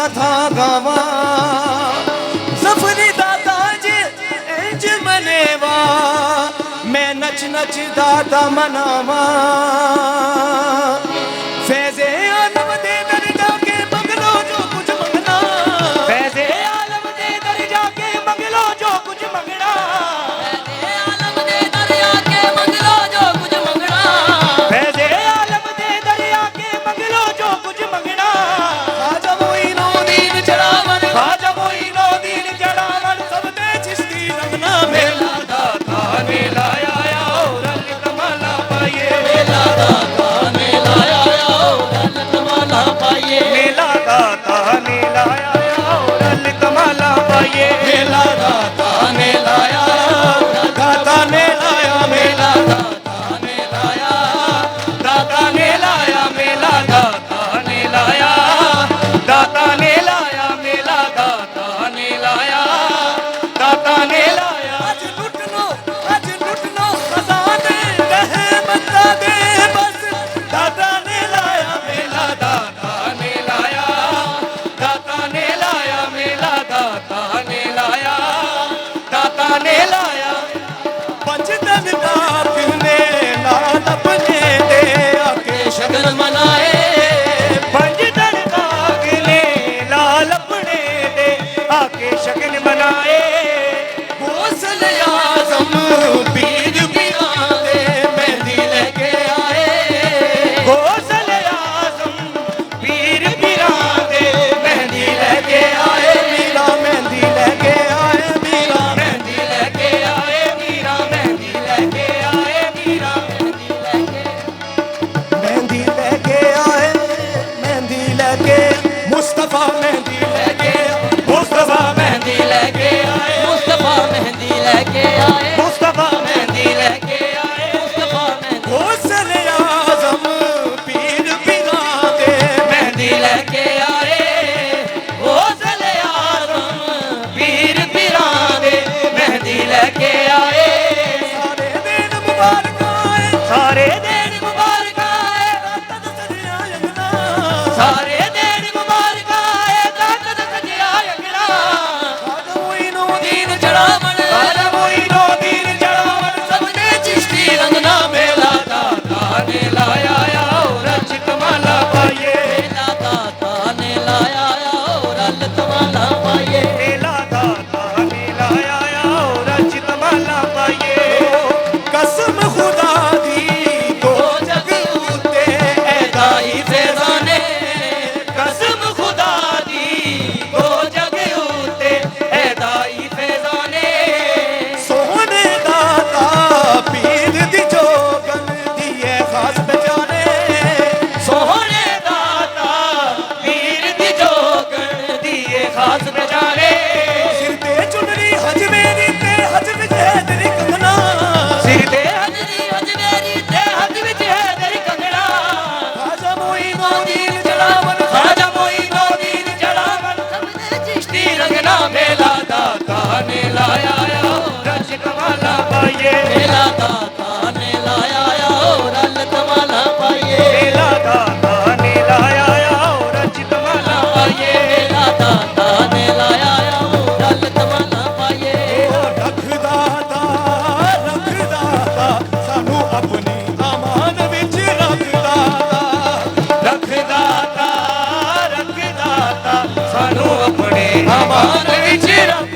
थाया था गावा सफरी दादा जी इंज मनेवा मैं नच नच दादा मनावा फैज़े आलम दे दर जाके मंगलो जो कुछ मंगना फैज़े आलम दे दर जाके मंगलो जो कुछ मंगना फैज़े आलम दे दर जाके मंगलो जो कुछ मंगना फैज़े आलम दे दर जाके मंगलो जो कुछ मंगना खाजा मोइनुद्दीन चढ़ावन खाजा मोइनुद्दीन चढ़ावन सब दे चिश्ती रंगना मेला दाता ने लाया और कमाला पाए मेला दाता ने लाया और कमाला पाए मेला दाता ने लाया और कमाला पाए मेला दाता ने लाया दाता ने लाया मेला दाता ने लाया दाता ने लाया मेला दाता ने लाया दाता ने लाया मेला दाता ने लाया दाता ने लाया आज लुट लो खजाने रहमत दे बस दाता ने लाया मेला दाता ने लाया दाता ने लाया मेला दाता ने लाया दाता ने लाया पंचतन नाथ ने लाल अपने दे आके शगन मनाए पंचतन नाथ ने लाल अपने दे आके शगन मनाए गौसल आज़म पीर पीरां दे मेहंदी लेके आए गौसल आज़म पीर पीरां दे मेहंदी लेके आए मीरा मेहंदी लेके आए मीरा मेहंदी लेके आए मीरा मेहंदी लेके आए मीरा मेहंदी लेके आए मेहंदी लेके मुस्तफा मेहंदी लेके मुस्तफा मेहंदी लेके आए मुस्तफा मेहंदी लेके आए मुस्तफा मेहंदी लेके आए मुस्तफा मेहंदी गौसल आज़म पीर पीरां दे मेहंदी लेके आए गौसल आज़म पीर पीरां दे मेहंदी लेके आए सारे दिन मुबारक आए सारे दिन मुबारक आए रात सजिया अंगना सारे दिन मुबारक आए रात सजिया अंगना खाजा मोइनुद्दीन चढ़ावन खाजा मोइनुद्दीन चढ़ावन सब दे चिश्ती रंगना मेला दाता ने लाया और कमाला पाए मेला दाता ने लाया और कमाला पाए मेला दाता ने लाया और कमाला पाए कसम खुदा दी दो जग उते ऐ दाई फैज़ाने कसम खुदा दी दो जग उते ऐ दाई फैज़ाने सोने दाता पीर दी जोगन दिए खास पहचाने सोने दाता पीर दी जोगन दिए खास पहचाने सिर ते चुनरी हज मेरी ते हज विच है तेरी कंगना सिर ते हज मेरी ते हज विच है तेरी कंगना खाजा मोइनुद्दीन चढ़ावन खाजा मोइनुद्दीन चढ़ावन सब दे चिश्ती रंगना मेला दाता ने लाया रच कमाला पाए मेला दाता ने लाया और कमाला पाए मेला दाता ने लाया और रच कमाला पाए मेला दाता ने लाया और कमाला पाए रख दाता सानू अपनी अमान विच रख दाता सानू अपने अमान विच रख